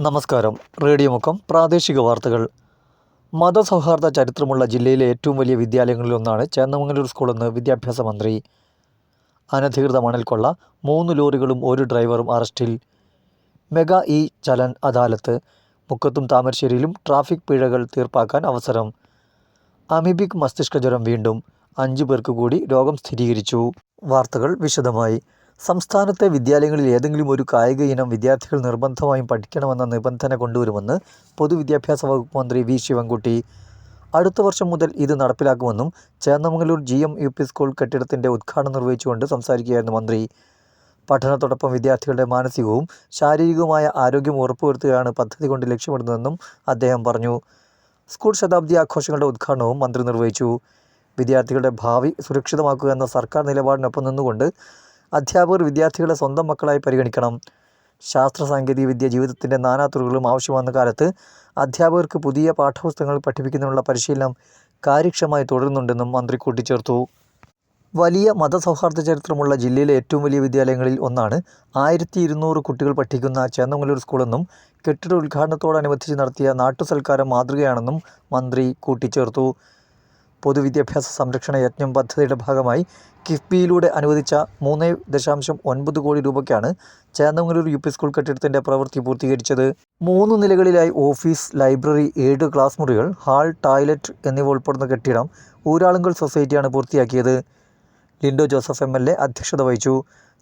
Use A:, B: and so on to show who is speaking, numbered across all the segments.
A: നമസ്കാരം. റേഡിയോ മുക്കം പ്രാദേശിക വാർത്തകൾ. മതസൗഹാർദ്ദ ചരിത്രമുള്ള ജില്ലയിലെ ഏറ്റവും വലിയ വിദ്യാലയങ്ങളിലൊന്നാണ് ചേന്നമംഗലൂർ സ്കൂളെന്ന് വിദ്യാഭ്യാസ മന്ത്രി. അനധികൃത മണൽക്കൊള്ള 3 ലോറികളും 1 ഡ്രൈവറും അറസ്റ്റിൽ. മെഗാ ചലൻ അദാലത്ത്. മുക്കത്തും താമരശ്ശേരിയിലും ട്രാഫിക് പിഴകൾ തീർപ്പാക്കാൻ അവസരം. അമീബിക് മസ്തിഷ്കജ്വരം വീണ്ടും 5 പേർക്ക് കൂടി രോഗം സ്ഥിരീകരിച്ചു. വാർത്തകൾ വിശദമായി. സംസ്ഥാനത്തെ വിദ്യാലയങ്ങളിൽ ഏതെങ്കിലും ഒരു കായിക ഇനം വിദ്യാർത്ഥികൾ നിർബന്ധമായും പഠിക്കണമെന്ന നിബന്ധന കൊണ്ടുവരുമെന്ന് പൊതുവിദ്യാഭ്യാസ വകുപ്പ് മന്ത്രി വി ശിവൻകുട്ടി. അടുത്ത വർഷം മുതൽ ഇത് നടപ്പിലാക്കുമെന്നും ചേന്നമംഗലൂർ GM UP സ്കൂൾ കെട്ടിടത്തിൻ്റെ ഉദ്ഘാടനം നിർവഹിച്ചുകൊണ്ട് സംസാരിക്കുകയായിരുന്നു മന്ത്രി. പഠനത്തോടൊപ്പം വിദ്യാർത്ഥികളുടെ മാനസികവും ശാരീരികവുമായ ആരോഗ്യം ഉറപ്പുവരുത്തുകയാണ് പദ്ധതി കൊണ്ട് ലക്ഷ്യമിടുന്നതെന്നും അദ്ദേഹം പറഞ്ഞു. സ്കൂൾ ശതാബ്ദി ആഘോഷങ്ങളുടെ ഉദ്ഘാടനവും മന്ത്രി നിർവഹിച്ചു. വിദ്യാർത്ഥികളുടെ ഭാവി സുരക്ഷിതമാക്കുക എന്ന സർക്കാർ നിലപാടിനൊപ്പം നിന്നുകൊണ്ട് അധ്യാപകർ വിദ്യാർത്ഥികളെ സ്വന്തം മക്കളായി പരിഗണിക്കണം. ശാസ്ത്ര സാങ്കേതിക വിദ്യ ജീവിതത്തിൻ്റെ നാനാതുറകളിലും ആവശ്യമാകുന്ന കാലത്ത് അധ്യാപകർക്ക് പുതിയ പാഠപുസ്തകങ്ങൾ പഠിപ്പിക്കുന്നതിനുള്ള പരിശീലനം കാര്യക്ഷമമായി തുടരുന്നുണ്ടെന്നും മന്ത്രി കൂട്ടിച്ചേർത്തു. വലിയ മതസൗഹാർദ്ദ ചരിത്രമുള്ള ജില്ലയിലെ ഏറ്റവും വലിയ വിദ്യാലയങ്ങളിൽ ഒന്നാണ് 1200 കുട്ടികൾ പഠിക്കുന്ന ചേന്നമംഗലൂർ സ്കൂളെന്നും കെട്ടിട ഉദ്ഘാടനത്തോടനുബന്ധിച്ച് നടത്തിയ നാട്ടുസൽക്കാരം മാതൃകയാണെന്നും മന്ത്രി കൂട്ടിച്ചേർത്തു. പൊതുവിദ്യാഭ്യാസ സംരക്ഷണ യജ്ഞം പദ്ധതിയുടെ ഭാഗമായി കിഫ്ബിയിലൂടെ അനുവദിച്ച 3.9 കോടി രൂപയ്ക്കാണ് ചേന്നമംഗലൂർ UP സ്കൂൾ കെട്ടിടത്തിൻ്റെ പ്രവൃത്തി പൂർത്തീകരിച്ചത്. 3 നിലകളിലായി ഓഫീസ്, ലൈബ്രറി, 7 ക്ലാസ് മുറികൾ, ഹാൾ, ടോയ്ലറ്റ് എന്നിവ ഉൾപ്പെടുന്ന കെട്ടിടം ഊരാളുങ്കൽ സൊസൈറ്റിയാണ് പൂർത്തിയാക്കിയത്. ലിൻഡോ ജോസഫ് MLA അധ്യക്ഷത വഹിച്ചു.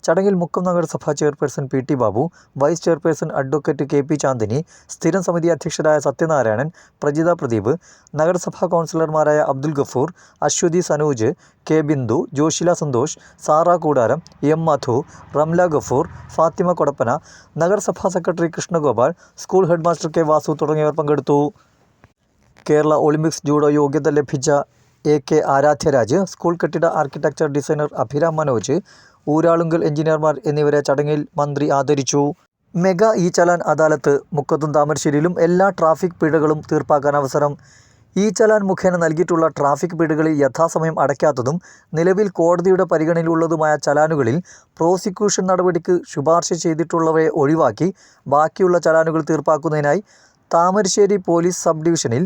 A: ചടങ്ങിൽ മുക്കം നഗരസഭാ chairperson PT Babu, vice chairperson advocate KP Chandini, സ്ഥിരം സമിതി അധ്യക്ഷരായ സത്യനാരായണൻ, പ്രജിത പ്രദീപ്, നഗരസഭാ കൗൺസിലർമാരായ അബ്ദുൽ ഗഫൂർ, അശ്വതി സനൂജ്, K ബിന്ദു, ജോഷില സന്തോഷ്, സാറ കൂടാരം, M മധു, റംല ഗഫൂർ, ഫാത്തിമ കൊടപ്പന, നഗരസഭാ secretary Krishnagopal, school headmaster K Vasu തുടങ്ങിയവർ പങ്കെടുത്തു. കേരള ഒളിമ്പിക്സ് ജൂഡോ യോഗ്യത ലഭിച്ച AK ആരാധ്യരാജ്, സ്കൂൾ കെട്ടിട ആർക്കിടെക്ചർ ഡിസൈനർ അഭിരാം മനോജ്, ഊരാളുങ്കൽ എഞ്ചിനീയർമാർ എന്നിവരെ ചടങ്ങിൽ മന്ത്രി ആദരിച്ചു. മെഗാ ചലാൻ അദാലത്ത്. മുക്കത്തും താമരശ്ശേരിയിലും എല്ലാ ട്രാഫിക് പിഴകളും തീർപ്പാക്കാൻ അവസരം. ചലാൻ മുഖേന നൽകിയിട്ടുള്ള ട്രാഫിക് പിഴകളിൽ യഥാസമയം അടയ്ക്കാത്തതും നിലവിൽ കോടതിയുടെ പരിഗണനയിലുള്ളതുമായ ചലാനുകളിൽ പ്രോസിക്യൂഷൻ നടപടിക്ക് ശുപാർശ ചെയ്തിട്ടുള്ളവയെ ഒഴിവാക്കി ബാക്കിയുള്ള ചലാനുകൾ തീർപ്പാക്കുന്നതിനായി താമരശ്ശേരി പോലീസ് സബ് ഡിവിഷനിൽ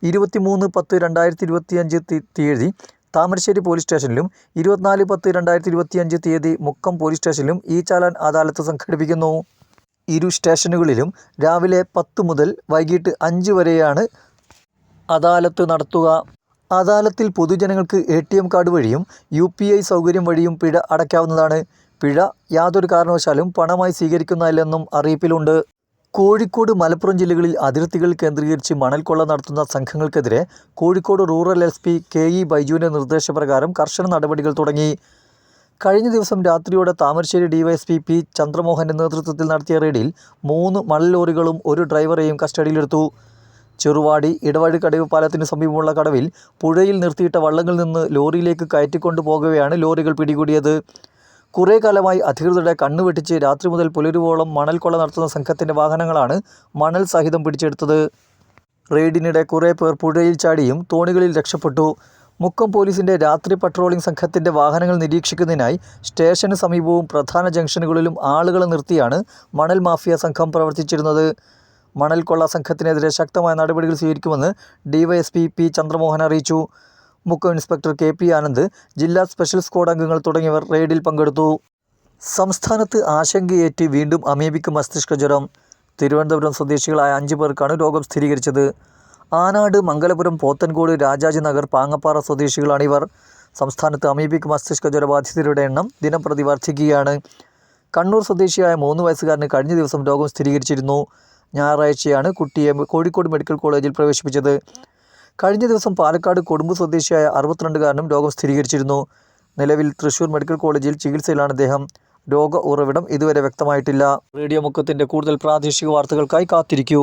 A: 23/10/2025 തീയതി താമരശ്ശേരി പോലീസ് സ്റ്റേഷനിലും 24/10/2025 തീയതി മുക്കം പോലീസ് സ്റ്റേഷനിലും ചലാൻ അദാലത്ത് സംഘടിപ്പിക്കുന്നു. ഇരു സ്റ്റേഷനുകളിലും രാവിലെ 10 മുതൽ വൈകിട്ട് 5 വരെയാണ് അദാലത്ത് നടത്തുക. അദാലത്തിൽ പൊതുജനങ്ങൾക്ക് ATM കാർഡ് വഴിയും UPI സൗകര്യം വഴിയും പിഴ അടയ്ക്കാവുന്നതാണ്. പിഴ യാതൊരു കാരണവശാലും പണമായി സ്വീകരിക്കുന്നതല്ലെന്നും അറിയിപ്പിലുണ്ട്. കോഴിക്കോട്, മലപ്പുറം ജില്ലകളിൽ അതിർത്തികൾ കേന്ദ്രീകരിച്ച് മണൽക്കൊള്ള നടത്തുന്ന സംഘങ്ങൾക്കെതിരെ കോഴിക്കോട് റൂറൽ SP KE ബൈജുവിൻ്റെ നിർദ്ദേശപ്രകാരം കർശന നടപടികൾ തുടങ്ങി. കഴിഞ്ഞ ദിവസം രാത്രിയോടെ താമരശ്ശേരി DYSP P ചന്ദ്രമോഹൻ്റെ നേതൃത്വത്തിൽ നടത്തിയ റെയ്ഡിൽ 3 മണൽ ലോറികളും 1 ഡ്രൈവറെയും കസ്റ്റഡിയിലെടുത്തു. ചെറുവാടി ഇടവഴി കടവ് പാലത്തിന് സമീപമുള്ള കടവിൽ പുഴയിൽ നിർത്തിയിട്ട വള്ളങ്ങളിൽ നിന്ന് ലോറിയിലേക്ക് കയറ്റിക്കൊണ്ടു പോകവെയാണ് ലോറികൾ പിടികൂടിയത്. കുറേ കാലമായി അധികൃതരുടെ കണ്ണുവെട്ടിച്ച് രാത്രി മുതൽ പുലരുവോളം മണൽക്കൊള്ള നടത്തുന്ന സംഘത്തിൻ്റെ വാഹനങ്ങളാണ് മണൽ സഹിതം പിടിച്ചെടുത്തത്. റെയ്ഡിനിടെ കുറേ പേർ പുഴയിൽ ചാടിയും തോണികളിൽ രക്ഷപ്പെട്ടു. മുക്കം പോലീസിൻ്റെ രാത്രി പട്രോളിംഗ് സംഘത്തിൻ്റെ വാഹനങ്ങൾ നിരീക്ഷിക്കുന്നതിനായി സ്റ്റേഷന് സമീപവും പ്രധാന ജംഗ്ഷനുകളിലും ആളുകളെ നിർത്തിയാണ് മണൽ മാഫിയ സംഘം പ്രവർത്തിച്ചിരുന്നത്. മണൽക്കൊള്ള സംഘത്തിനെതിരെ ശക്തമായ നടപടികൾ സ്വീകരിക്കുമെന്ന് DYSP P ചന്ദ്രമോഹൻ അറിയിച്ചു. മുക്കം ഇൻസ്പെക്ടർ KP ആനന്ദ്, ജില്ലാ സ്പെഷ്യൽ സ്ക്വാഡ് അംഗങ്ങൾ തുടങ്ങിയവർ റെയ്ഡിൽ പങ്കെടുത്തു. സംസ്ഥാനത്ത് ആശങ്കയേറ്റ് വീണ്ടും അമീബിക് മസ്തിഷ്കജ്വരം. തിരുവനന്തപുരം സ്വദേശികളായ 5 പേർക്കാണ് രോഗം സ്ഥിരീകരിച്ചത്. ആനാട്, മംഗലപുരം, പോത്തൻകോട്, രാജാജി നഗർ, പാങ്ങപ്പാറ സ്വദേശികളാണിവർ. സംസ്ഥാനത്ത് അമീബിക് മസ്തിഷ്കജ്വര ബാധിതരുടെ എണ്ണം ദിനംപ്രതി വർദ്ധിക്കുകയാണ്. കണ്ണൂർ സ്വദേശിയായ 3 വയസ്സുകാരന് കഴിഞ്ഞ ദിവസം രോഗം സ്ഥിരീകരിച്ചിരുന്നു. ഞായറാഴ്ചയാണ് കുട്ടിയെ കോഴിക്കോട് മെഡിക്കൽ കോളേജിൽ പ്രവേശിപ്പിച്ചത്. കഴിഞ്ഞ ദിവസം പാലക്കാട് കൊടുമ്പ് സ്വദേശിയായ 62കാരനും രോഗം സ്ഥിരീകരിച്ചിരുന്നു. നിലവിൽ തൃശൂർ മെഡിക്കൽ കോളേജിൽ ചികിത്സയിലാണ് അദ്ദേഹം. രോഗ ഉറവിടം ഇതുവരെ വ്യക്തമായിട്ടില്ല. റേഡിയോ മുക്കത്തിൻ്റെ കൂടുതൽ പ്രാദേശിക വാർത്തകൾക്കായി കാത്തിരിക്കൂ.